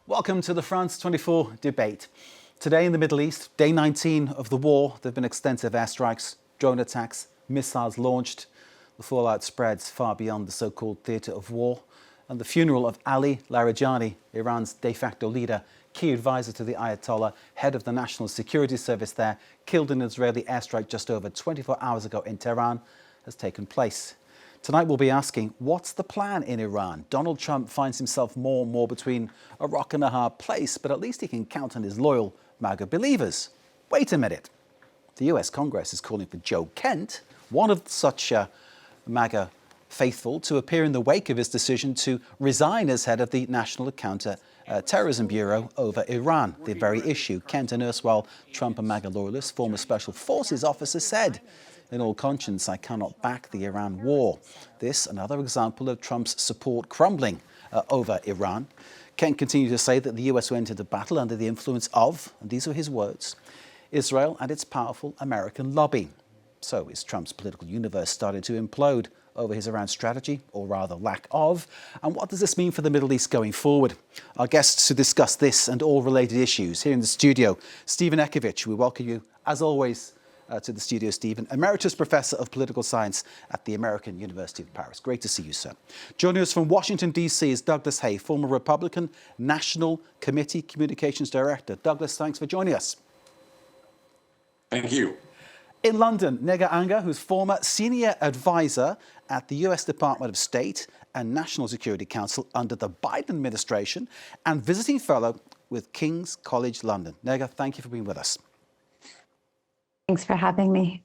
Welcome to the France 24 debate. Today in the Middle East, day 19 of the war, there have been extensive airstrikes, drone attacks, missiles launched. The fallout spreads far beyond the so-called theatre of war. And the funeral of Ali Larijani, Iran's de facto leader, key advisor to the Ayatollah, head of the National Security Service there, killed in an Israeli airstrike just over 24 hours ago in Tehran, has taken place. Tonight we'll be asking, what's the plan in Iran? Donald Trump finds himself more and more between a rock and a hard place, but at least he can count on his loyal MAGA believers. Wait a minute. The US Congress is calling for Joe Kent, one of such MAGA faithful, to appear in the wake of his decision to resign as head of the National Counter-Terrorism Bureau over Iran, the very issue. Kent, an erstwhile Trump and MAGA loyalist, former Special Forces officer, said, "In all conscience, I cannot back the Iran war." This, another example of Trump's support crumbling over Iran. Kent continued to say that the US went into battle under the influence of, and these were his words, Israel and its powerful American lobby. So is Trump's political universe starting to implode over his Iran strategy, or rather lack of? And what does this mean for the Middle East going forward? Our guests to discuss this and all related issues here in the studio, Stephen Ekovich. We welcome you, as always, to the studio, Stephen, Emeritus Professor of Political Science at the American University of Paris. Great to see you, sir. Joining us from Washington, D.C. is Douglas Hay, former Republican National Committee Communications Director. Douglas, thanks for joining us. Thank you. In London, Nega Anga, who's former Senior Advisor at the US Department of State and National Security Council under the Biden administration and visiting fellow with King's College London. Nega, thank you for being with us. Thanks for having me.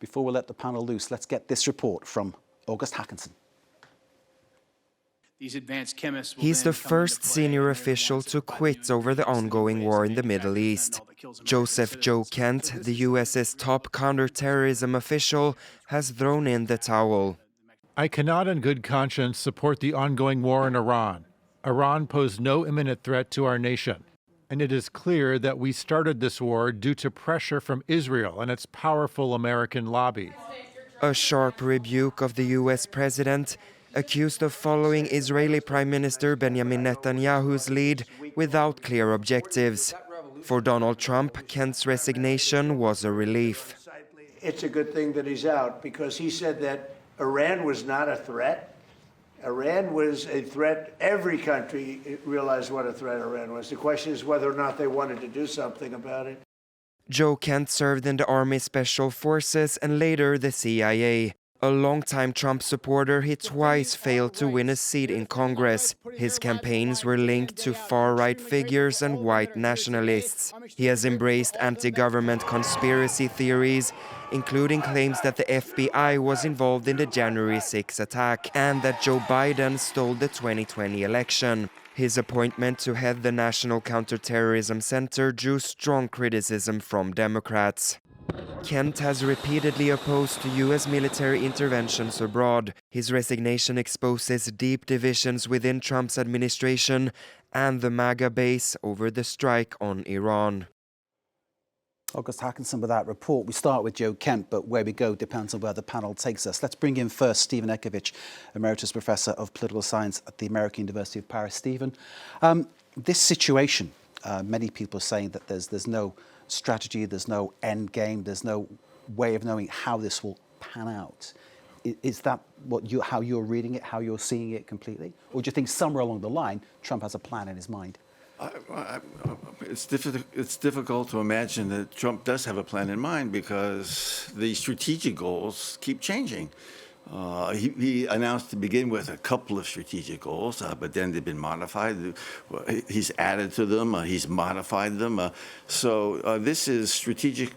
Before we let the panel loose, let's get this report from August Hackinson. He's the first senior official to quit over the ongoing war in the Middle East. Joseph Joe Kent, the US's top counterterrorism official, has thrown in the towel. I cannot in good conscience support the ongoing war in Iran. Iran posed no imminent threat to our nation. And it is clear that we started this war due to pressure from Israel and its powerful American lobby. A sharp rebuke of the US president, accused of following Israeli Prime Minister Benjamin Netanyahu's lead without clear objectives. For Donald Trump, Kent's resignation was a relief. It's a good thing that he's out because he said that Iran was not a threat. Iran was a threat. Every country realized what a threat Iran was. The question is whether or not they wanted to do something about it. Joe Kent served in the Army Special Forces and later the CIA. A longtime Trump supporter, he twice failed to win a seat in Congress. His campaigns were linked to far-right figures and white nationalists. He has embraced anti-government conspiracy theories, including claims that the FBI was involved in the January 6 attack and that Joe Biden stole the 2020 election. His appointment to head the National Counterterrorism Center drew strong criticism from Democrats. Kent has repeatedly opposed U.S. military interventions abroad. His resignation exposes deep divisions within Trump's administration and the MAGA base over the strike on Iran. August Hackinson with that report. We start with Joe Kent, but where we go depends on where the panel takes us. Let's bring in first Stephen Ekovich, Emeritus Professor of Political Science at the American University of Paris. Stephen, this situation, many people are saying that there's no strategy, there's no end game, there's no way of knowing how this will pan out. Is that how you're reading it, how you're seeing it completely? Or do you think somewhere along the line, Trump has a plan in his mind? It's difficult to imagine that Trump does have a plan in mind because the strategic goals keep changing. He announced to begin with a couple of strategic goals, but then they've been modified. He's added to them, he's modified them. So this is strategic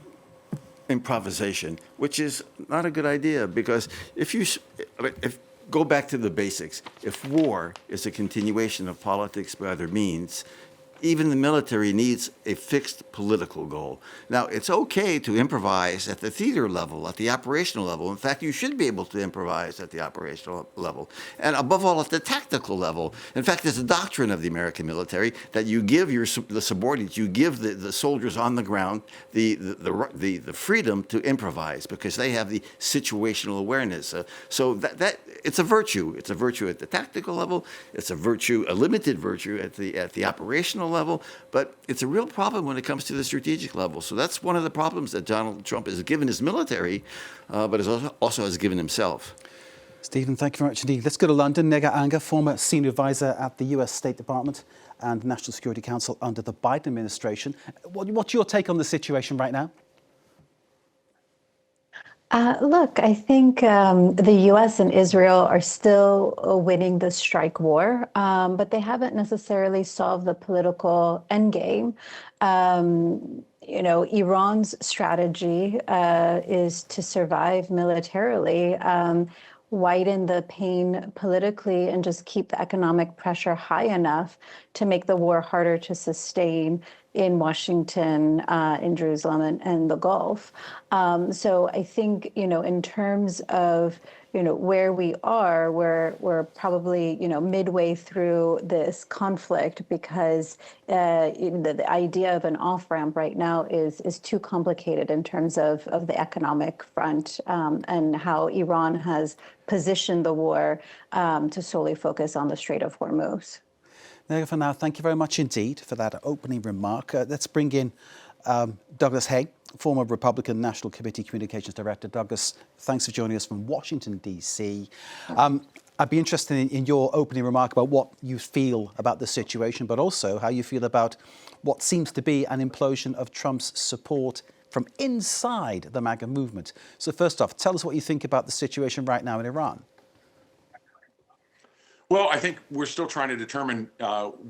improvisation, which is not a good idea because if go back to the basics, if war is a continuation of politics by other means, even the military needs a fixed political goal. Now, it's okay to improvise at the theater level, at the operational level. In fact, you should be able to improvise at the operational level. And above all, at the tactical level. In fact, there's a doctrine of the American military that you give the subordinates, you give the soldiers on the ground the freedom to improvise because they have the situational awareness. So that it's a virtue. It's a virtue at the tactical level. It's a virtue, a limited virtue at the operational level, but it's a real problem when it comes to the strategic level. So that's one of the problems that Donald Trump has given his military, but also has given himself. Stephen, thank you very much indeed. Let's go to London. Nega Anga, former senior advisor at the US State Department and National Security Council under the Biden administration. What's your take on the situation right now? Look, I think the U.S. and Israel are still winning the strike war, but they haven't necessarily solved the political endgame. Iran's strategy is to survive militarily, widen the pain politically, and just keep the economic pressure high enough to make the war harder to sustain in Washington, in Jerusalem, and the Gulf. So I think, in terms of, where we are, we're probably, midway through this conflict because the idea of an off-ramp right now is too complicated in terms of the economic front and how Iran has positioned the war to solely focus on the Strait of Hormuz. Nega, for now, thank you very much indeed for that opening remark. Let's bring in Douglas Hay, former Republican National Committee Communications Director. Douglas, thanks for joining us from Washington, D.C. I'd be interested in your opening remark about what you feel about the situation, but also how you feel about what seems to be an implosion of Trump's support from inside the MAGA movement. So first off, tell us what you think about the situation right now in Iran. Well, I think we're still trying to determine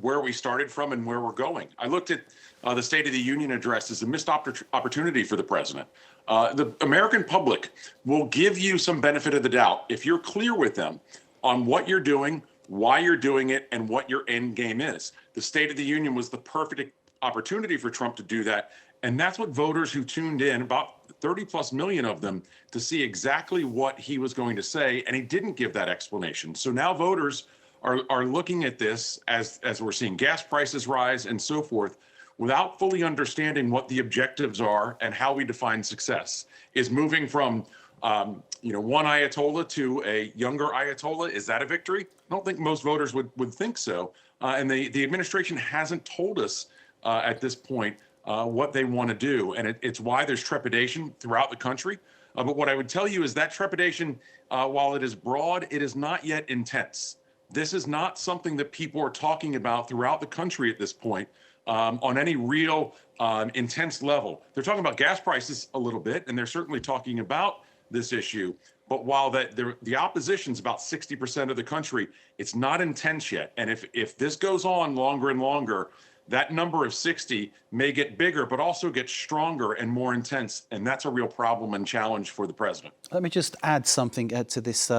where we started from and where we're going. I looked at the State of the Union address as a missed opportunity for the president. The American public will give you some benefit of the doubt if you're clear with them on what you're doing, why you're doing it, and what your end game is. The State of the Union was the perfect opportunity for Trump to do that. And that's what voters who tuned in, about 30 plus million of them, to see exactly what he was going to say. And he didn't give that explanation. So now voters are looking at this as we're seeing gas prices rise and so forth, without fully understanding what the objectives are and how we define success. Is moving from one Ayatollah to a younger Ayatollah, is that a victory? I don't think most voters would think so. And the administration hasn't told us at this point what they want to do. And it's why there's trepidation throughout the country. But what I would tell you is that trepidation, while it is broad, it is not yet intense. This is not something that people are talking about throughout the country at this point on any real intense level. They're talking about gas prices a little bit, and they're certainly talking about this issue. But while the opposition's about 60% of the country, it's not intense yet. And if this goes on longer and longer, that number of 60 may get bigger, but also get stronger and more intense. And that's a real problem and challenge for the president. Let me just add something to this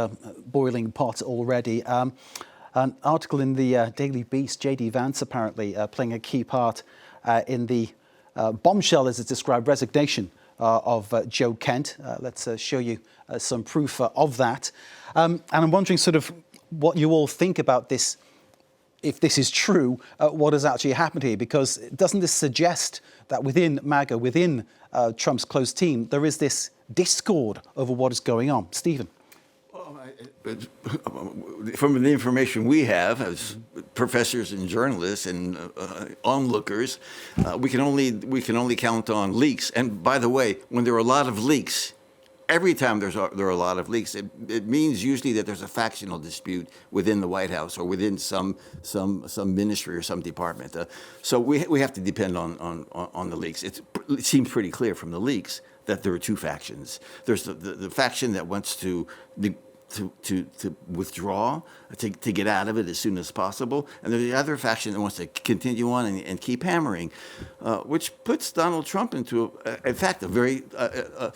boiling pot already. An article in the Daily Beast, J.D. Vance apparently playing a key part in the bombshell, as it's described, resignation of Joe Kent. Let's show you some proof of that. And I'm wondering sort of what you all think about this. If this is true, what has actually happened here? Because doesn't this suggest that within MAGA, within Trump's close team, there is this discord over what is going on? Stephen. Well, from the information we have as professors and journalists and onlookers, we can only count on leaks. And by the way, when there are a lot of leaks, every time there are a lot of leaks, it means usually that there's a factional dispute within the White House or within some ministry or some department. So we have to depend on the leaks. It seems pretty clear from the leaks that there are two factions. There's the faction that wants to withdraw, to get out of it as soon as possible. And there's the other faction that wants to continue on and keep hammering, which puts Donald Trump into, in fact, a very a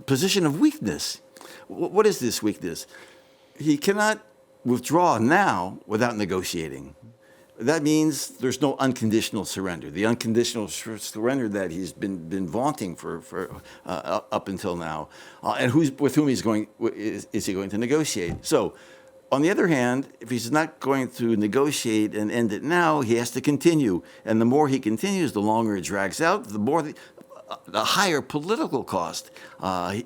position of weakness. What is this weakness? He cannot withdraw now without negotiating. that means there's no unconditional surrender. The unconditional surrender that he's been vaunting for up until now, and with whom is he going to negotiate? So, on the other hand, if he's not going to negotiate and end it now, he has to continue. And the more he continues, the longer it drags out, the more the higher political cost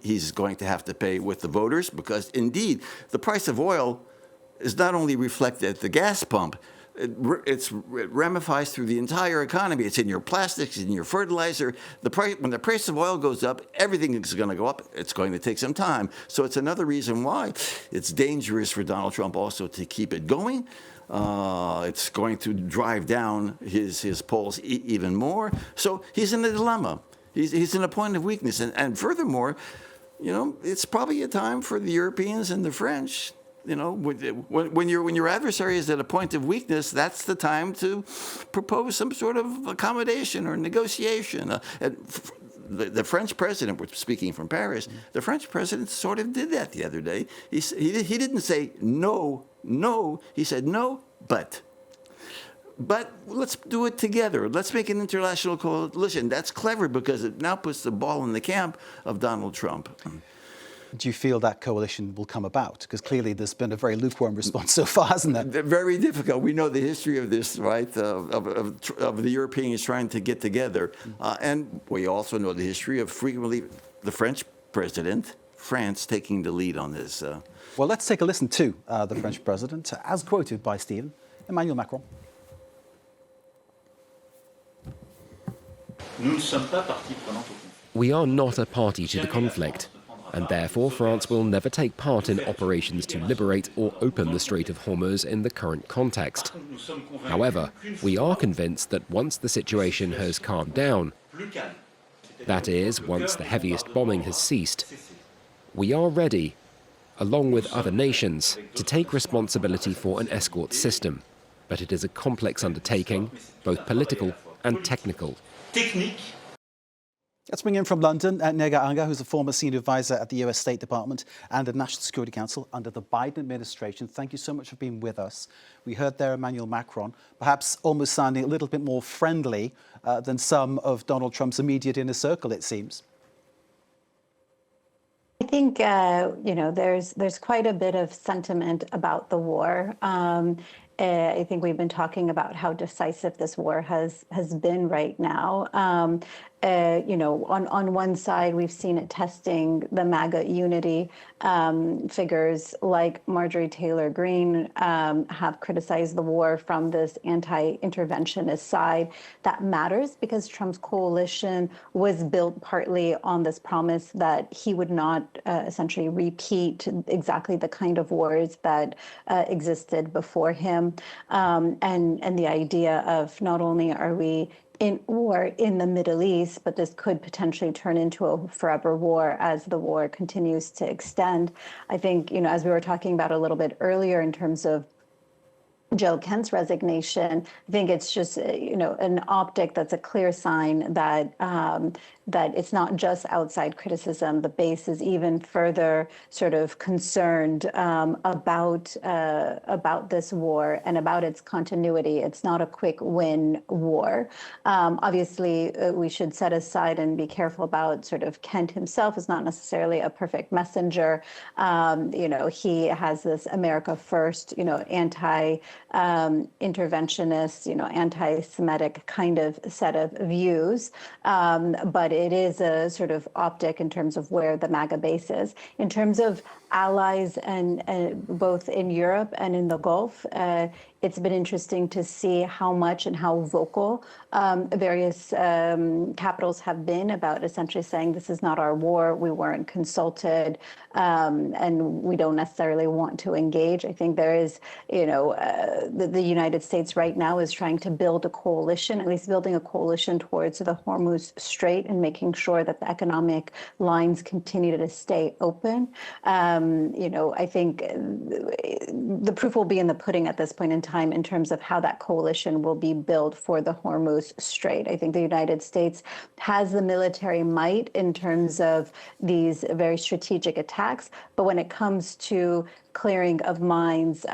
he's going to have to pay with the voters, because indeed the price of oil is not only reflected at the gas pump, it ramifies through the entire economy. It's in your plastics, in your fertilizer. When the price of oil goes up, everything is going to go up. It's going to take some time. So it's another reason why it's dangerous for Donald Trump also to keep it going. It's going to drive down his polls even more. So he's in a dilemma. He's in a point of weakness. And furthermore, it's probably a time for the Europeans and the French. When your adversary is at a point of weakness, that's the time to propose some sort of accommodation or negotiation. The French president, we're speaking from Paris, the French president sort of did that the other day. He didn't say no, he said no, but let's do it together. Let's make an international coalition. That's clever because it now puts the ball in the camp of Donald Trump. Do you feel that coalition will come about? Because clearly there's been a very lukewarm response so far, hasn't there? They're very difficult. We know the history of this, right, of the Europeans trying to get together. And we also know the history of frequently the French president, France, taking the lead on this. Well, let's take a listen to the French president, as quoted by Stephen, Emmanuel Macron. We are not a party to the conflict, and therefore France will never take part in operations to liberate or open the Strait of Hormuz in the current context. However, we are convinced that once the situation has calmed down, that is, once the heaviest bombing has ceased, we are ready, along with other nations, to take responsibility for an escort system. But it is a complex undertaking, both political and technical. Let's bring in from London, Nega Anga, who's a former senior advisor at the US State Department and the National Security Council under the Biden administration. Thank you so much for being with us. We heard there Emmanuel Macron, perhaps almost sounding a little bit more friendly than some of Donald Trump's immediate inner circle, it seems. I think, there's quite a bit of sentiment about the war. I think we've been talking about how decisive this war has been right now. On one side, we've seen it testing the MAGA unity. Figures like Marjorie Taylor Greene have criticized the war from this anti-interventionist side. That matters because Trump's coalition was built partly on this promise that he would not essentially repeat exactly the kind of wars that existed before him. And the idea of not only are we in war in the Middle East, but this could potentially turn into a forever war as the war continues to extend. I think, as we were talking about a little bit earlier in terms of Joe Kent's resignation, I think it's just, an optic that's a clear sign that that it's not just outside criticism. The base is even further sort of concerned about this war and about its continuity. It's not a quick win war. Obviously, we should set aside and be careful about sort of Kent himself is not necessarily a perfect messenger. He has this America first, anti-interventionist, anti-Semitic kind of set of views. But it is a sort of optic in terms of where the MAGA base is. In terms of allies and both in Europe and in the Gulf, it's been interesting to see how much and how vocal various capitals have been about essentially saying this is not our war, we weren't consulted, and we don't necessarily want to engage. I think there is, the United States right now is trying to build a coalition, at least building a coalition towards the Hormuz Strait and making sure that the economic lines continue to stay open. I think the proof will be in the pudding at this point in time. time in terms of how that coalition will be built for the Hormuz Strait. I think the United States has the military might in terms of these very strategic attacks, but when it comes to clearing of mines,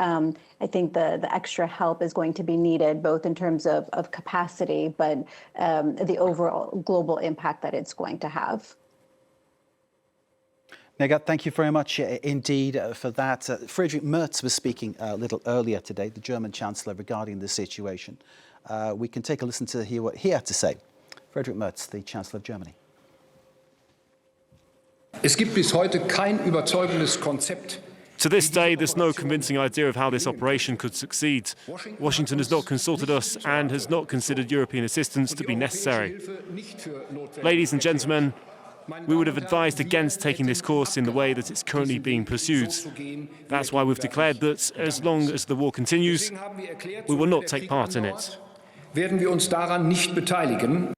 I think the extra help is going to be needed, both in terms of capacity, but the overall global impact that it's going to have. Megha, thank you very much indeed for that. Friedrich Merz was speaking a little earlier today, the German Chancellor, regarding the situation. We can take a listen to hear what he had to say. Friedrich Merz, the Chancellor of Germany. Es gibt bis heute kein überzeugendes Konzept. To this day, there's no convincing idea of how this operation could succeed. Washington has not consulted us and has not considered European assistance to be necessary. Ladies and gentlemen, we would have advised against taking this course in the way that it's currently being pursued. That's why we've declared that as long as the war continues, we will not take part in it. Werden wir uns daran nicht beteiligen.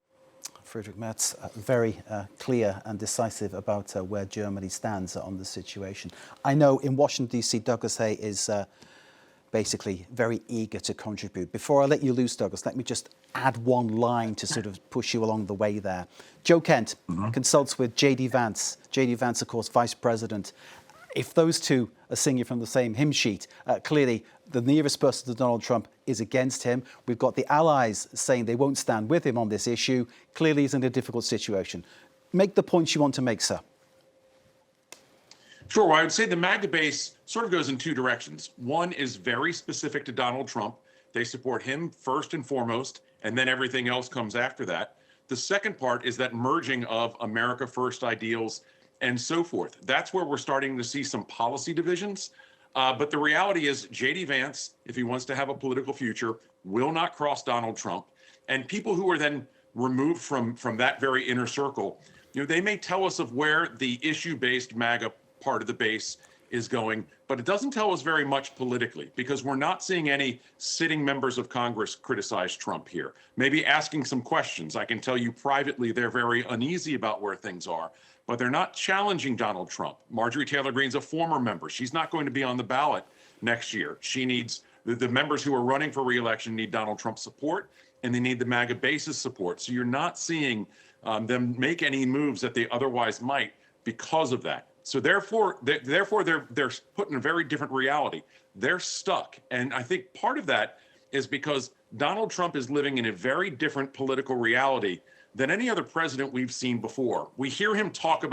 Friedrich Merz, very clear and decisive about where Germany stands on the situation. I know in Washington, D.C., Douglas Hay is basically very eager to contribute. Before I let you loose, Douglas, let me just add one line to sort of push you along the way there. Joe Kent consults with J.D. Vance. J.D. Vance, of course, Vice President. If those two are singing from the same hymn sheet, clearly the nearest person to Donald Trump is against him. We've got the allies saying they won't stand with him on this issue. Clearly he's in a difficult situation. Make the points you want to make, sir. Sure. Well, I would say the MAGA base sort of goes in two directions. One is very specific to Donald Trump. They support him first and foremost, and then everything else comes after that. The second part is that merging of America First ideals and so forth. That's where we're starting to see some policy divisions. But the reality is J.D. Vance, if he wants to have a political future, will not cross Donald Trump. And people who are then removed from that very inner circle, they may tell us of where the issue-based MAGA part of the base is going, but it doesn't tell us very much politically, because we're not seeing any sitting members of Congress criticize Trump here. Maybe asking some questions. I can tell you privately they're very uneasy about where things are, but they're not challenging Donald Trump. Marjorie Taylor Greene's a former member. She's not going to be on the ballot next year. She needs, the members who are running for re-election need Donald Trump's support, and they need the MAGA base's support. So you're not seeing them make any moves that they otherwise might because of that. So therefore they're put in a very different reality. They're stuck. And I think part of that is because Donald Trump is living in a very different political reality than any other president we've seen before. We hear talk of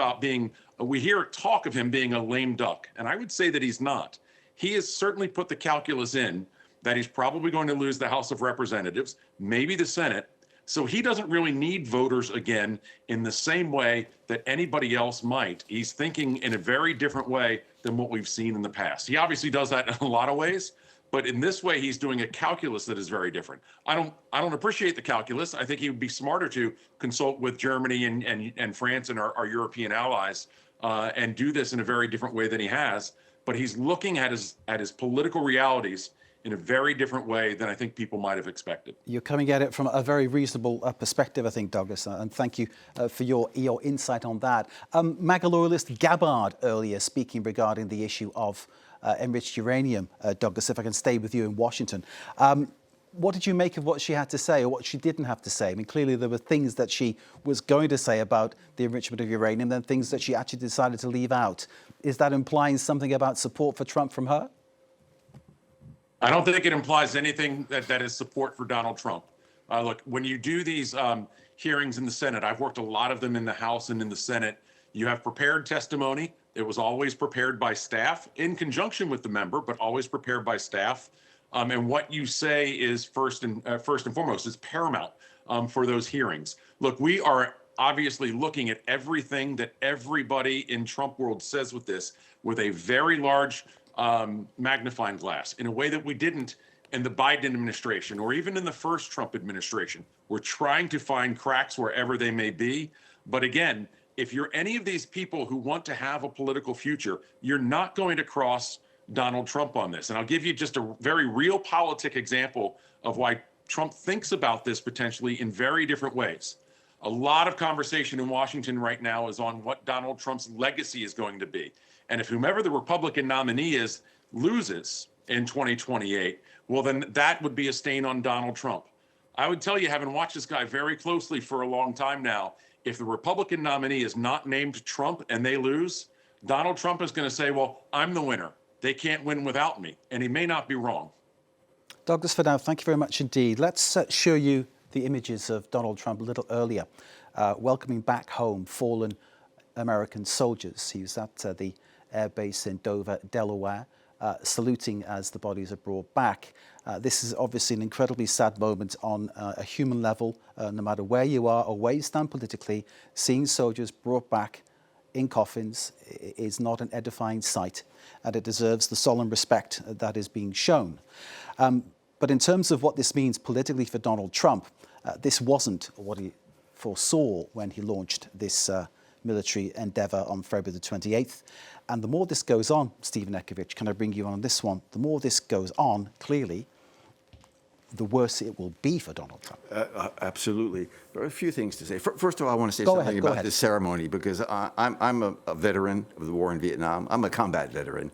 him being a lame duck. And I would say that he's not. He has certainly put the calculus in that he's probably going to lose the House of Representatives, maybe the Senate. So he doesn't really need voters again in the same way that anybody else might. He's thinking in a very different way than what we've seen in the past. He obviously does that in a lot of ways, but in this way, he's doing a calculus that is very different. I don't appreciate the calculus. I think he would be smarter to consult with Germany and France and our European allies and do this in a very different way than he has. But he's looking at his political realities in a very different way than I think people might have expected. You're coming at it from a very reasonable perspective, I think, Douglas, and thank you for your insight on that. MAGA loyalist Gabbard earlier speaking regarding the issue of enriched uranium, Douglas, if I can stay with you in Washington. What did you make of what she had to say or what she didn't have to say? I mean, clearly there were things that she was going to say about the enrichment of uranium, then things that she actually decided to leave out. Is that implying something about support for Trump from her? I don't think it implies anything that is support for Donald Trump. Look, when you do these hearings in the Senate, I've worked a lot of them in the House and in the Senate, you have prepared testimony. It was always prepared by staff in conjunction with the member, but always prepared by staff. And what you say is first and foremost is paramount for those hearings. Look, we are obviously looking at everything that everybody in Trump world says with this with a very large magnifying glass in a way that we didn't in the Biden administration or even in the first Trump administration. We're trying to find cracks wherever they may be. But again, if you're any of these people who want to have a political future, you're not going to cross Donald Trump on this. And I'll give you just a very real politic example of why Trump thinks about this potentially in very different ways. A lot of conversation in Washington right now is on what Donald Trump's legacy is going to be. And if whomever the Republican nominee is loses, in 2028, well, then that would be a stain on Donald Trump. I would tell you, having watched this guy very closely for a long time now, if the Republican nominee is not named Trump and they lose, Donald Trump is going to say, well, I'm the winner. They can't win without me. And he may not be wrong. Douglas Fidel, thank you very much indeed. Let's show you the images of Donald Trump a little earlier, welcoming back home fallen American soldiers. He was at the air base in Dover, Delaware, saluting as the bodies are brought back. This is obviously an incredibly sad moment on a human level, no matter where you are or where you stand politically. Seeing soldiers brought back in coffins is not an edifying sight, and it deserves the solemn respect that is being shown. But in terms of what this means politically for Donald Trump, this wasn't what he foresaw when he launched this military endeavour on February the 28th. And the more this goes on, Stephen Ekovich, can I bring you on this one? The more this goes on, clearly, the worse it will be for Donald Trump. Absolutely. There are a few things to say. First of all, I want to say something about this ceremony, because I'm a veteran of the war in Vietnam. I'm a combat veteran.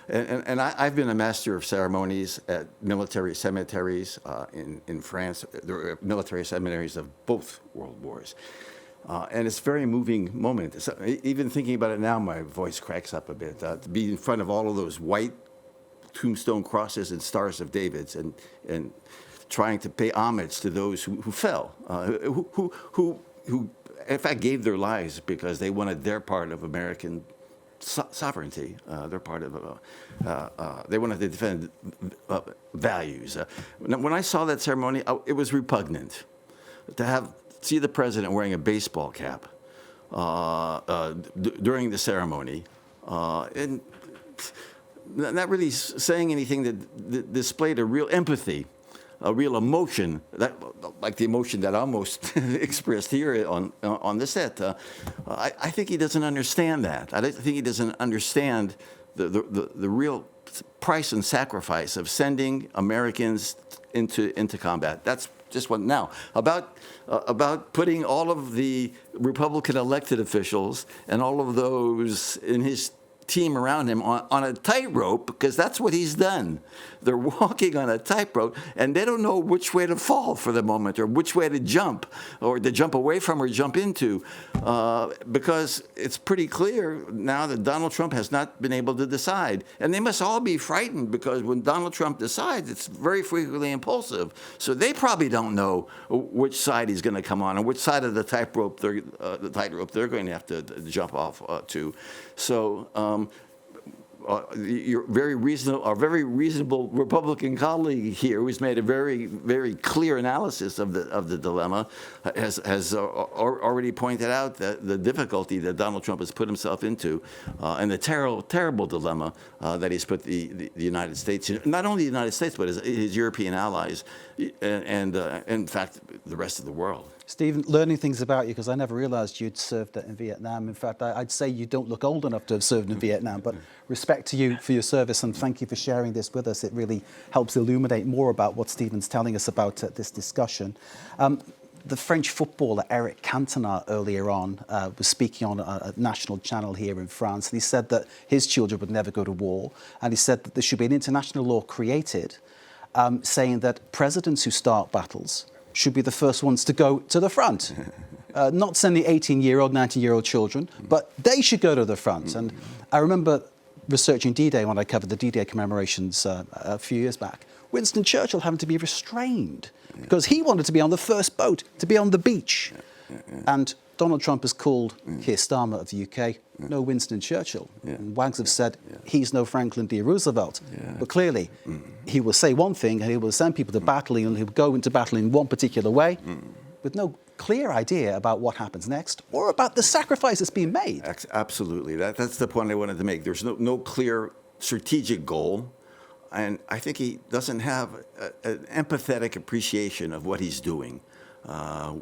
And I've been a master of ceremonies at military cemeteries in France. There are military cemeteries of both world wars. And it's a very moving moment. So, even thinking about it now, my voice cracks up a bit. To be in front of all of those white tombstone crosses and stars of David's and trying to pay homage to those who fell, who in fact gave their lives because they wanted their part of American sovereignty. Their part of they wanted to defend values. When I saw that ceremony, it was repugnant to see the president wearing a baseball cap during the ceremony, and not really saying anything that displayed a real empathy, a real emotion, like the emotion that I almost expressed here on the set. I think he doesn't understand that. I think he doesn't understand the real price and sacrifice of sending Americans into combat. That's just one. Now, about putting all of the Republican elected officials and all of those in his team around him on a tightrope, because that's what he's done. They're walking on a tightrope, and they don't know which way to fall for the moment, or which way to jump, or to jump away from or jump into, because it's pretty clear now that Donald Trump has not been able to decide. And they must all be frightened, because when Donald Trump decides, it's very frequently impulsive. So they probably don't know which side he's going to come on, and which side of the tightrope they're going to have to jump off to. So your very reasonable Republican colleague here, who's made a very, very clear analysis of the dilemma, has already pointed out the difficulty that Donald Trump has put himself into, and the terrible dilemma that he's put the United States in. Not only the United States, but his European allies, and in fact, the rest of the world. Stephen, learning things about you, because I never realised you'd served in Vietnam. In fact, I'd say you don't look old enough to have served in Vietnam, but respect to you for your service, and thank you for sharing this with us. It really helps illuminate more about what Stephen's telling us about this discussion. The French footballer Eric Cantona earlier on was speaking on a national channel here in France, and he said that his children would never go to war, and he said that there should be an international law created saying that presidents who start battles should be the first ones to go to the front. Not send the 18-year-old, 19-year-old children, but they should go to the front. And I remember researching D-Day when I covered the D-Day commemorations a few years back. Winston Churchill having to be restrained because he wanted to be on the first boat, to be on the beach. And Donald Trump has called Keir Starmer of the UK no Winston Churchill. And Wags have said he's no Franklin D. Roosevelt. But clearly, he will say one thing and he will send people to battle, and he'll go into battle in one particular way with no clear idea about what happens next or about the sacrifice that's being made. Absolutely. That's the point I wanted to make. There's no clear strategic goal. And I think he doesn't have an empathetic appreciation of what he's doing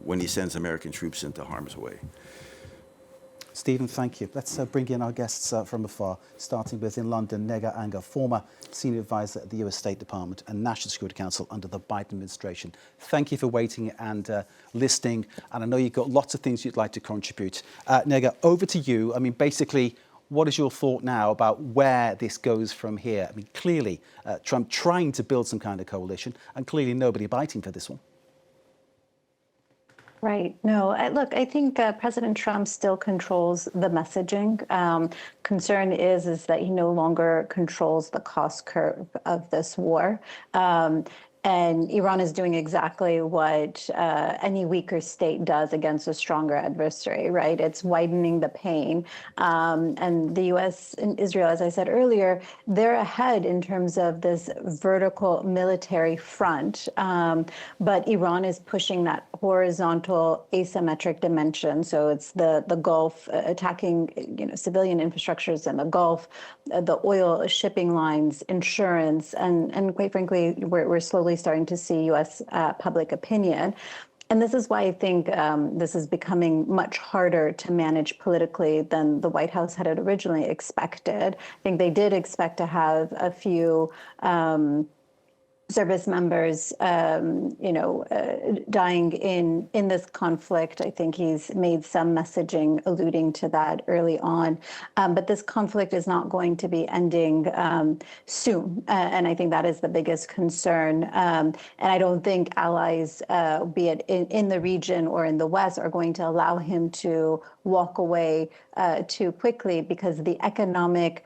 when he sends American troops into harm's way. Stephen, thank you. Let's bring in our guests from afar, starting with in London, Nega Anga, former senior advisor at the US State Department and National Security Council under the Biden administration. Thank you for waiting and listening. And I know you've got lots of things you'd like to contribute. Nega, over to you. I mean, basically, What is your thought now about where this goes from here? I mean, clearly, Trump trying to build some kind of coalition, and clearly nobody biting for this one. Right. No, look, I think President Trump still controls the messaging. Concern is that he no longer controls the cost curve of this war. And Iran is doing exactly what any weaker state does against a stronger adversary, right? It's widening the pain. And the U.S. and Israel, as I said earlier, they're ahead in terms of this vertical military front. But Iran is pushing that horizontal asymmetric dimension. So it's the Gulf, attacking civilian infrastructures in the Gulf, the oil shipping lines, insurance, and quite frankly, we're slowly starting to see U.S. Public opinion. And this is why I think this is becoming much harder to manage politically than the White House had originally expected. I think they did expect to have a few service members, dying in this conflict. I think he's made some messaging alluding to that early on. But this conflict is not going to be ending soon. And I think that is the biggest concern. And I don't think allies, be it in the region or in the West, are going to allow him to walk away too quickly, because the economic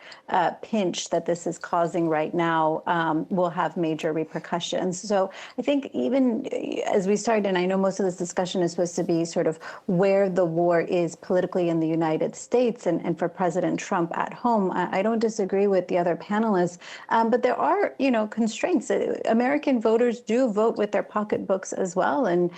pinch that this is causing right now will have major repercussions. So I think even as we started, and I know most of this discussion is supposed to be sort of where the war is politically in the United States and for President Trump at home, I don't disagree with the other panelists, but there are, constraints. American voters do vote with their pocketbooks as well, and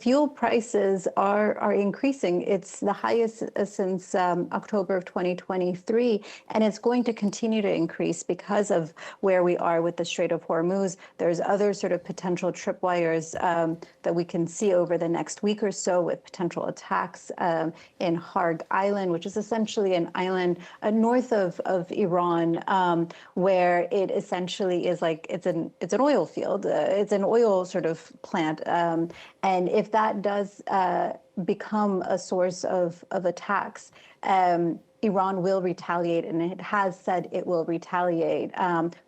fuel prices are increasing. It's the highest since October of 2023, and it's going to continue to increase because of where we are with the Strait of Hormuz. There's other sort of potential tripwires that we can see over the next week or so, with potential attacks in Harg Island, which is essentially an island north of Iran, where it essentially is like it's an oil field. It's an oil sort of plant, and if that does become a source of attacks, Iran will retaliate, and it has said it will retaliate,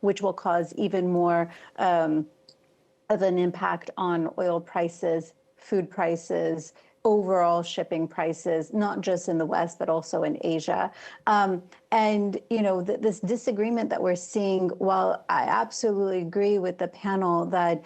which will cause even more of an impact on oil prices, food prices, overall shipping prices, not just in the West, but also in Asia. And, this disagreement that we're seeing, while I absolutely agree with the panel that,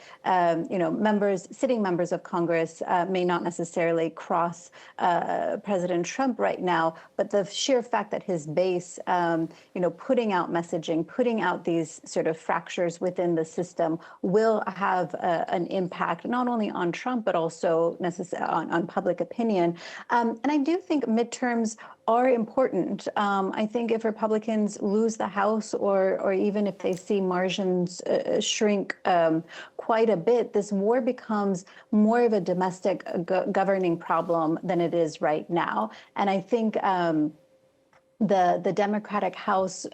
sitting members of Congress may not necessarily cross President Trump right now, but the sheer fact that his base, putting out messaging, putting out these sort of fractures within the system will have an impact, not only on Trump, but also on public opinion. And I do think midterms are important. I think if Republicans lose the House, or even if they see margins shrink quite a bit, this war becomes more of a domestic governing problem than it is right now. And I think the Democratic House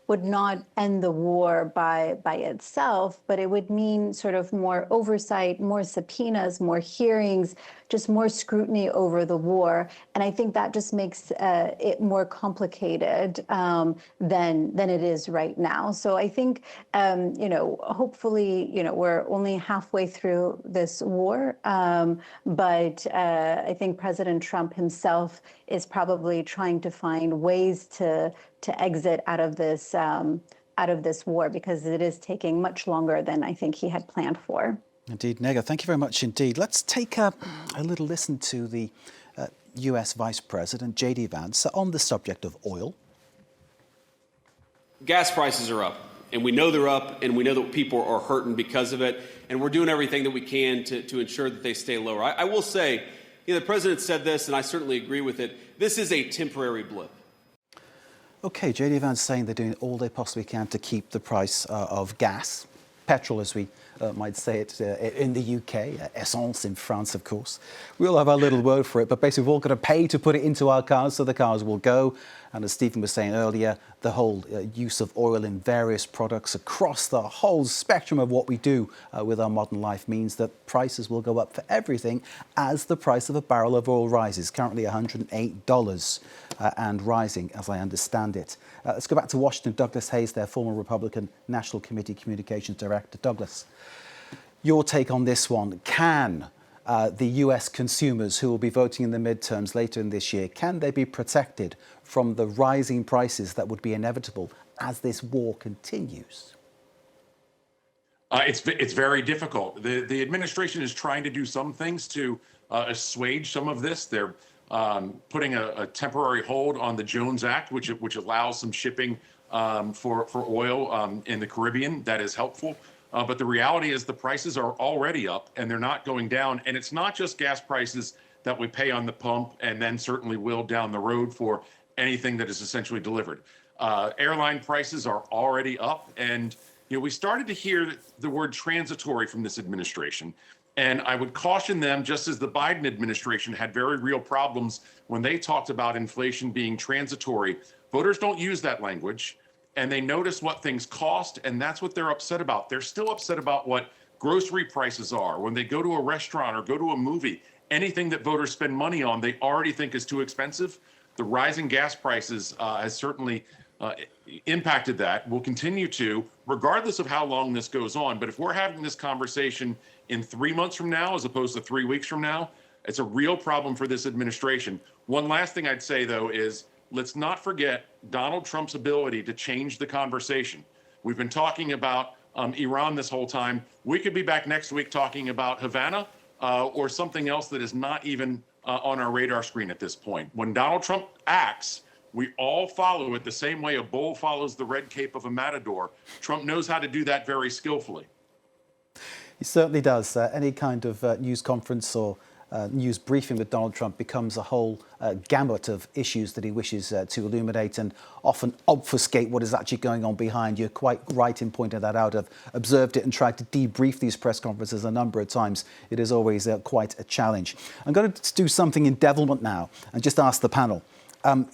would not end the war by itself, but it would mean sort of more oversight, more subpoenas, more hearings, just more scrutiny over the war. And I think that just makes it more complicated than it is right now. So I think, hopefully, we're only halfway through this war, but I think President Trump himself is probably trying to find ways to exit out of this war, because it is taking much longer than I think he had planned for. Indeed, Nega, thank you very much indeed. Let's take a little listen to the US Vice President, J.D. Vance, on the subject of oil. Gas prices are up, and we know they're up, and we know that people are hurting because of it, and we're doing everything that we can to ensure that they stay lower. I will say, the President said this, and I certainly agree with it, this is a temporary blip. Okay, J.D. Vance saying they're doing all they possibly can to keep the price of gas, petrol as we might say it in the UK, essence in France, of course. We all have our little word for it, but basically we've all got to pay to put it into our cars, so the cars will go. And as Stephen was saying earlier, the whole use of oil in various products across the whole spectrum of what we do with our modern life means that prices will go up for everything as the price of a barrel of oil rises, currently $108 and rising, as I understand it. Let's go back to Washington. Douglas Hayes, their former Republican National Committee Communications Director. Douglas, your take on this one. Can the US consumers who will be voting in the midterms later in this year, can they be protected from the rising prices that would be inevitable as this war continues? It's very difficult. The administration is trying to do some things to assuage some of this. They're putting a temporary hold on the Jones Act, which allows some shipping for oil in the Caribbean. That is helpful. But the reality is the prices are already up and they're not going down. And it's not just gas prices that we pay on the pump and then certainly will down the road for anything that is essentially delivered. Airline prices are already up. And we started to hear the word transitory from this administration. And I would caution them, just as the Biden administration had very real problems when they talked about inflation being transitory. Voters don't use that language, and they notice what things cost, and that's what they're upset about. They're still upset about what grocery prices are. When they go to a restaurant or go to a movie, anything that voters spend money on, they already think is too expensive. The rising gas prices has certainly impacted that, will continue to, regardless of how long this goes on. But if we're having this conversation in 3 months from now, as opposed to 3 weeks from now, it's a real problem for this administration. One last thing I'd say, though, is let's not forget Donald Trump's ability to change the conversation. We've been talking about Iran this whole time. We could be back next week talking about Havana or something else that is not even on our radar screen at this point. When Donald Trump acts, we all follow it the same way a bull follows the red cape of a matador. Trump knows how to do that very skillfully. He certainly does. Any kind of news conference or news briefing with Donald Trump becomes a whole gamut of issues that he wishes to illuminate and often obfuscate what is actually going on behind. You're quite right in pointing that out. I've observed it and tried to debrief these press conferences a number of times. It is always quite a challenge. I'm going to do something in devilment now and just ask the panel.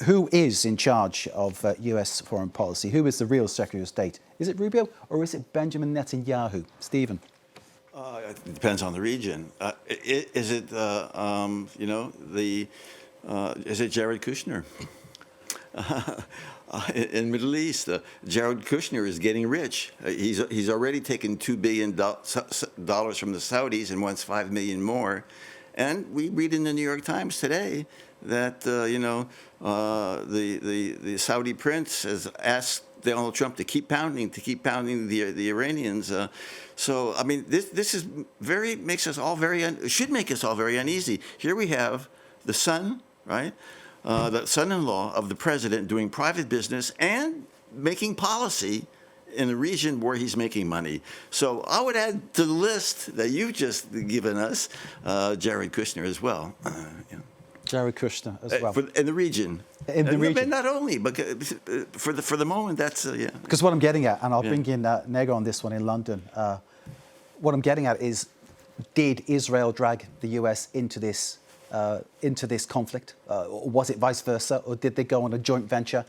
Who is in charge of US foreign policy? Who is the real Secretary of State? Is it Rubio or is it Benjamin Netanyahu? Stephen? It depends on the region. Is it, is it Jared Kushner? In Middle East, Jared Kushner is getting rich. He's already taken $2 billion from the Saudis and wants $5 million more. And we read in the New York Times today that the Saudi prince has asked Donald Trump to keep pounding the Iranians. So I mean, this is makes us all should make us all very uneasy. Here we have the son, right, the son-in-law of the president doing private business and making policy in a region where he's making money. So I would add to the list that you've just given us, Jared Kushner as well. Jared Kushner as well. In the region. In the region. But not only, but for the moment, that's, yeah. Because what I'm getting at, and I'll bring in Nego on this one in London, what I'm getting at is, did Israel drag the US into this conflict? Or was it vice versa? Or did they go on a joint venture?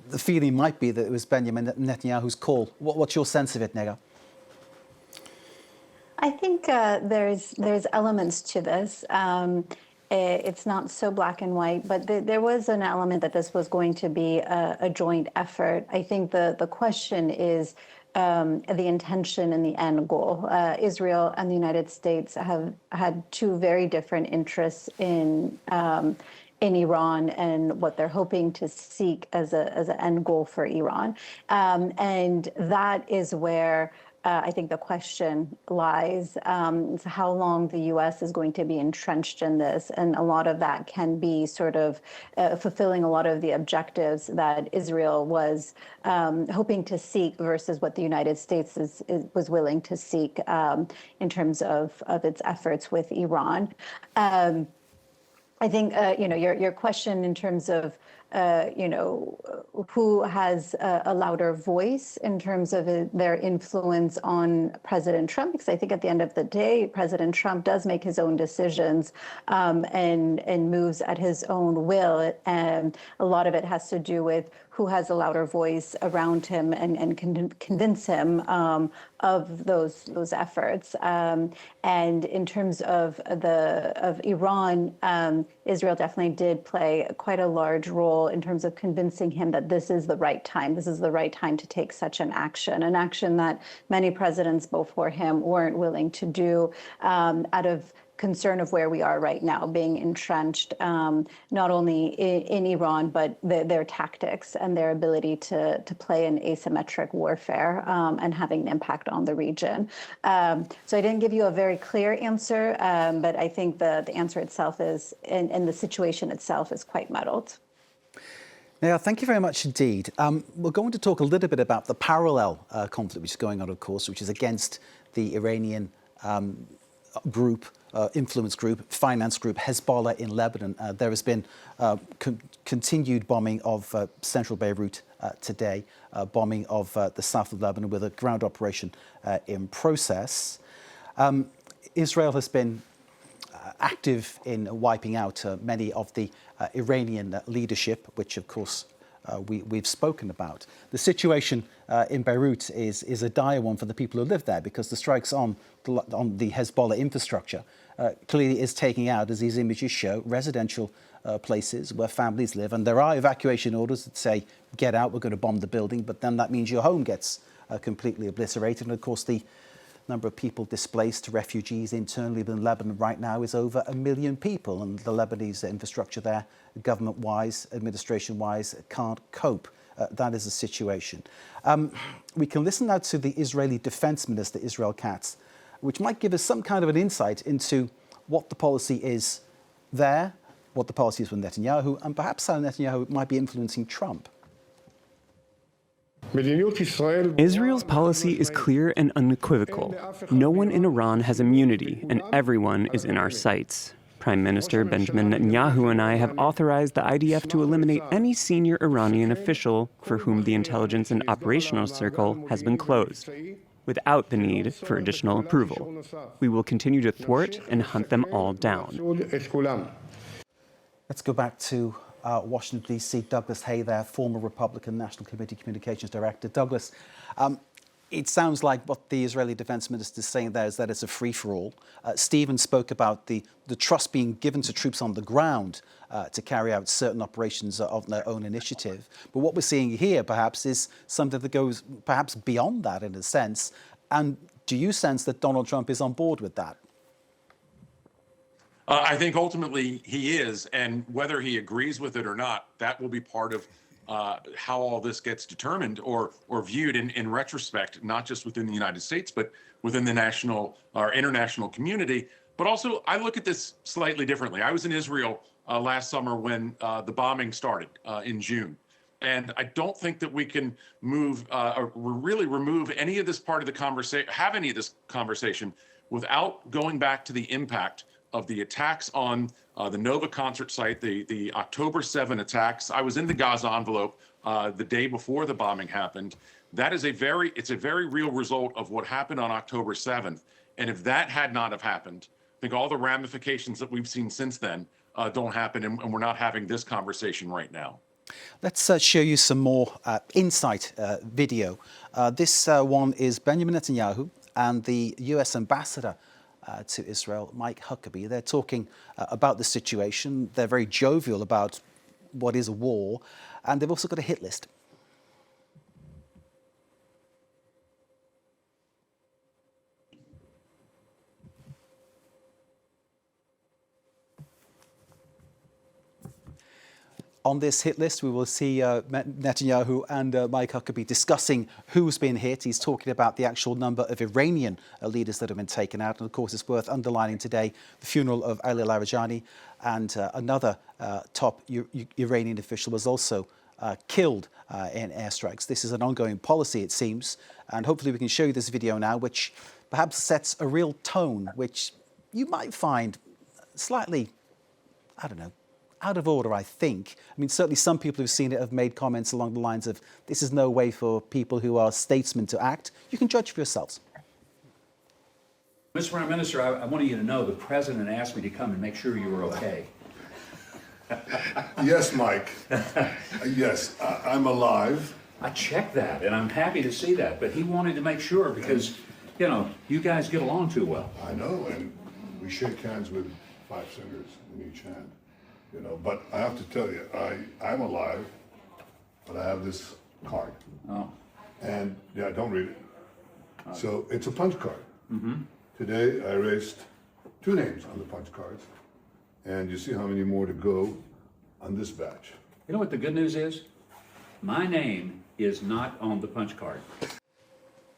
The feeling might be that it was Benjamin Netanyahu's call. What's your sense of it, Nego? I think there's elements to this. It's not so black and white, but there was an element that this was going to be a joint effort. I think the question is the intention and the end goal. Israel and the United States have had two very different interests in Iran and what they're hoping to seek as an end goal for Iran. And that is where I think the question lies, is how long the U.S. is going to be entrenched in this. And a lot of that can be sort of fulfilling a lot of the objectives that Israel was hoping to seek versus what the United States was willing to seek in terms of its efforts with Iran. I think, your question in terms of who has a louder voice in terms of their influence on President Trump, because I think at the end of the day, President Trump does make his own decisions and moves at his own will. And a lot of it has to do with who has a louder voice around him and can convince him of those efforts. And in terms of Iran, Israel definitely did play quite a large role in terms of convincing him that this is the right time. This is the right time to take such an action that many presidents before him weren't willing to do out of concern of where we are right now, being entrenched not only in Iran, but their tactics and their ability to play an asymmetric warfare and having an impact on the region. So I didn't give you a very clear answer, but I think the answer itself is, and the situation itself is quite muddled. Now, thank you very much indeed. We're going to talk a little bit about the parallel conflict which is going on, of course, which is against the Iranian group, influence group, finance group, Hezbollah in Lebanon. There has been continued bombing of central Beirut today, bombing of the south of Lebanon with a ground operation in process. Israel has been active in wiping out many of the Iranian leadership, which of course we've spoken about. The situation in Beirut is a dire one for the people who live there, because the strikes on the Hezbollah infrastructure clearly is taking out, as these images show, residential places where families live. And there are evacuation orders that say, get out, we're going to bomb the building. But then that means your home gets completely obliterated. And of course, the number of people displaced, refugees internally within Lebanon right now is over 1 million people. And the Lebanese infrastructure there, government-wise, administration-wise, can't cope. That is the situation. We can listen now to the Israeli Defense Minister, Israel Katz, which might give us some kind of an insight into what the policy is there, what the policy is with Netanyahu, and perhaps how Netanyahu might be influencing Trump. Israel's policy is clear and unequivocal. No one in Iran has immunity, and everyone is in our sights. Prime Minister Benjamin Netanyahu and I have authorized the IDF to eliminate any senior Iranian official for whom the intelligence and operational circle has been closed, without the need for additional approval. We will continue to thwart and hunt them all down. Let's go back to Washington, D.C. Douglas Hay there, former Republican National Committee Communications Director. Douglas, it sounds like what the Israeli Defense Minister is saying there is that it's a free-for-all. Stephen spoke about the trust being given to troops on the ground to carry out certain operations of their own initiative. But what we're seeing here, perhaps, is something that goes perhaps beyond that in a sense. And do you sense that Donald Trump is on board with that? I think ultimately he is, and whether he agrees with it or not, that will be part of how all this gets determined or viewed in retrospect, not just within the United States, but within the national or international community. But also, I look at this slightly differently. I was in Israel last summer when the bombing started in June. And I don't think that we can move or really remove any of this part of the conversation, have any of this conversation without going back to the impact of the attacks on the Nova concert site, the October 7 attacks. I was in the Gaza envelope the day before the bombing happened. That is it's a very real result of what happened on October 7th. And if that had not have happened, I think all the ramifications that we've seen since then don't happen, and we're not having this conversation right now. Let's show you some more insight video. This one is Benjamin Netanyahu and the US ambassador to Israel, Mike Huckabee. They're talking about the situation. They're very jovial about what is a war, and they've also got a hit list. On this hit list, we will see Netanyahu and Mike Huckabee discussing who's been hit. He's talking about the actual number of Iranian leaders that have been taken out. And of course, it's worth underlining today the funeral of Ali Larijani, and another top Iranian official was also killed in airstrikes. This is an ongoing policy, it seems. And hopefully we can show you this video now, which perhaps sets a real tone, which you might find slightly, I don't know, out of order, I think. I mean, certainly some people who've seen it have made comments along the lines of, this is no way for people who are statesmen to act. You can judge for yourselves. Mr. Prime Minister, I wanted you to know the President asked me to come and make sure you were okay. Yes, Mike. Yes, I'm alive. I checked that, and I'm happy to see that. But he wanted to make sure because, you know, you guys get along too well. I know, and we shake hands with 5 fingers in each hand. You know, but I have to tell you, I'm alive, but I have this card. Oh. And yeah, don't read it. So it's a punch card. Mm-hmm. Today I erased 2 names on the punch cards, and you see how many more to go on this batch. You know what the good news is? My name is not on the punch card.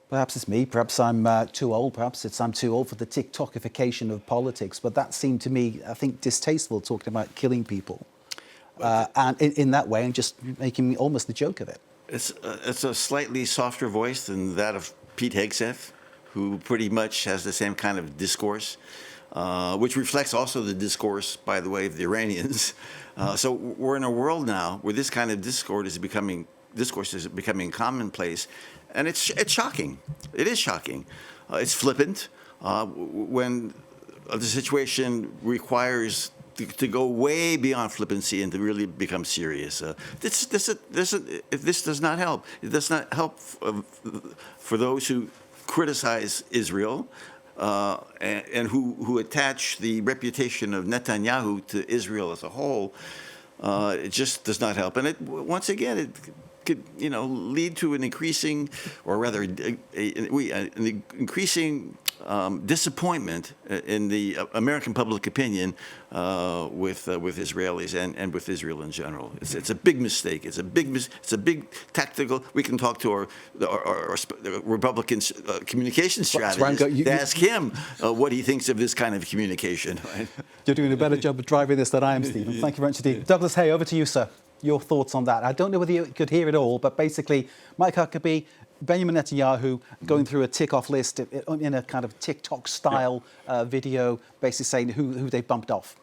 Perhaps it's me, perhaps I'm too old, perhaps I'm too old for the TikTokification of politics, but that seemed to me, I think, distasteful, talking about killing people. And in that way, and just making almost a joke of it. It's a slightly softer voice than that of Pete Hegseth, who pretty much has the same kind of discourse, which reflects also the discourse, by the way, of the Iranians. So we're in a world now where this kind of discourse is becoming commonplace, and it's shocking. It is shocking. It's flippant when the situation requires to go way beyond flippancy and to really become serious. This does not help. It does not help for those who criticize Israel and who attach the reputation of Netanyahu to Israel as a whole. It just does not help. And once again, it could lead to an increasing, or rather, an increasing disappointment in the American public opinion with Israelis and with Israel in general. It's a big mistake. It's a big tactical. We can talk to our Republican communication strategist to ask him what he thinks of this kind of communication. Right? You're doing a better job of driving this than I am, Stephen. Thank you very much indeed. Douglas Hay, over to you, sir. Your thoughts on that? I don't know whether you could hear it all, but basically, Mike Huckabee, Benjamin Netanyahu going through a tick-off list in a kind of TikTok-style video, basically saying who they bumped off.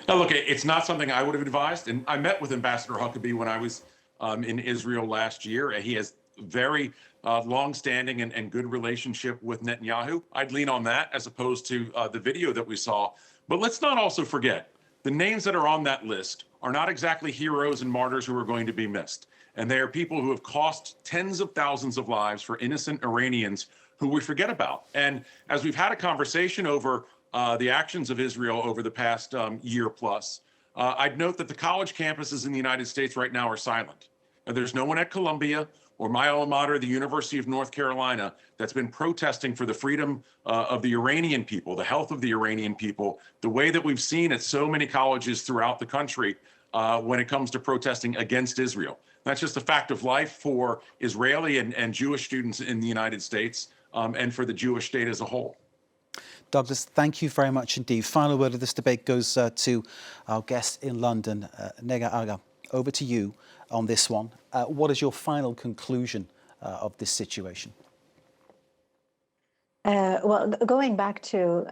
Now, look, it's not something I would have advised. And I met with Ambassador Huckabee when I was in Israel last year. He has very long-standing and good relationship with Netanyahu. I'd lean on that as opposed to the video that we saw. But let's not also forget, the names that are on that list are not exactly heroes and martyrs who are going to be missed. And they are people who have cost tens of thousands of lives for innocent Iranians who we forget about. And as we've had a conversation over the actions of Israel over the past year plus, I'd note that the college campuses in the United States right now are silent. And there's no one at Columbia or my alma mater, the University of North Carolina, that's been protesting for the freedom of the Iranian people, the health of the Iranian people, the way that we've seen at so many colleges throughout the country when it comes to protesting against Israel. That's just a fact of life for Israeli and Jewish students in the United States and for the Jewish state as a whole. Douglas, thank you very much indeed. Final word of this debate goes to our guest in London, Nega Aga. Over to you on this one. What is your final conclusion of this situation? Well, going back to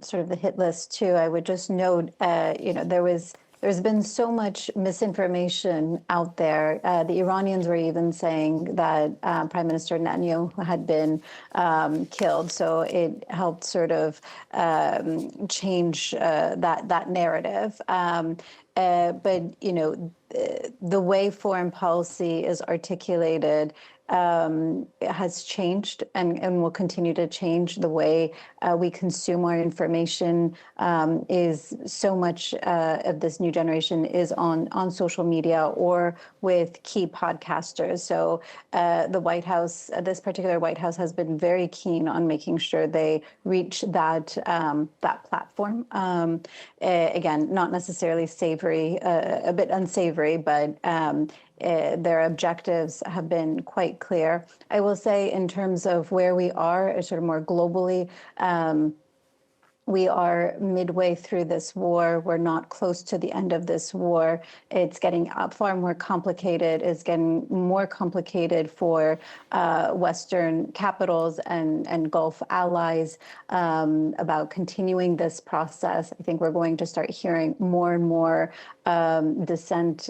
sort of the hit list too, I would just note, there's been so much misinformation out there. The Iranians were even saying that Prime Minister Netanyahu had been killed, so it helped sort of change that narrative. But the way foreign policy is articulated has changed and will continue to change. The way we consume our information is so much of this new generation is on social media or with key podcasters. So the White House, this particular White House, has been very keen on making sure they reach that platform. Again, not necessarily savory, a bit unsavory, but their objectives have been quite clear. I will say, in terms of where we are, sort of more globally, We are midway through this war. We're not close to the end of this war. It's getting far more complicated. It's getting more complicated for Western capitals and Gulf allies about continuing this process. I think we're going to start hearing more and more dissent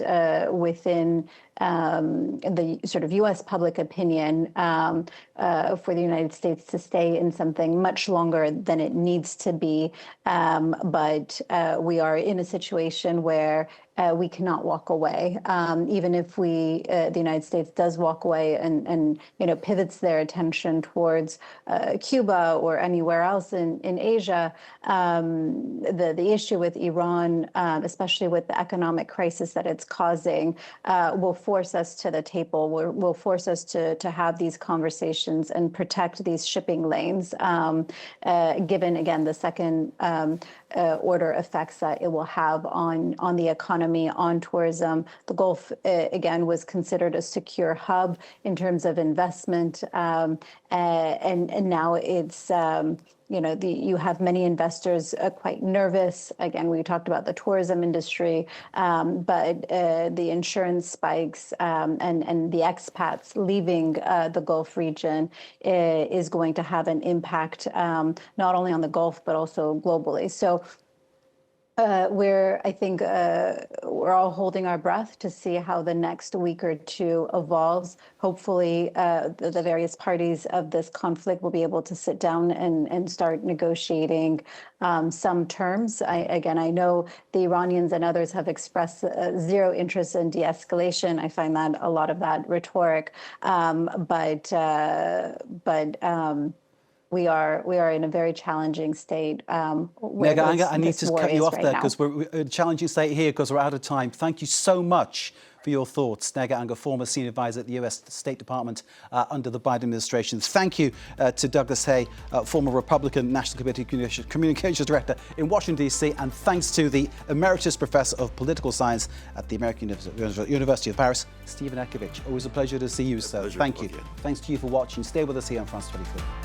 within the sort of U.S. public opinion for the United States to stay in something much longer than it needs to be. But we are in a situation where we cannot walk away. Even if the United States does walk away and pivots their attention towards Cuba or anywhere else in Asia, the issue with Iran, especially with the economic crisis that it's causing, will force us to the table, will force us to have these conversations and protect these shipping lanes, given, again, the second order effects that it will have on the economy, on tourism. The Gulf, again, was considered a secure hub in terms of investment, and now it's you have many investors quite nervous. Again, we talked about the tourism industry, but the insurance spikes and the expats leaving the Gulf region is going to have an impact not only on the Gulf, but also globally. So I think we're all holding our breath to see how the next week or two evolves. Hopefully, the various parties of this conflict will be able to sit down and start negotiating some terms. I know the Iranians and others have expressed zero interest in de-escalation. I find that a lot of that rhetoric, but we are in a very challenging state. MAGA, I need to cut you off there because we're in a challenging state here because we're out of time. Thank you so much for your thoughts. MAGA, former senior advisor at the US State Department under the Biden administration. Thank you to Douglas Hay, former Republican National Committee Communications Director in Washington, D.C. And thanks to the Emeritus Professor of Political Science at the American University of Paris, Stephen Ekovich. Always a pleasure to see you, sir. Thank you. Thanks to you for watching. Stay with us here on France 24.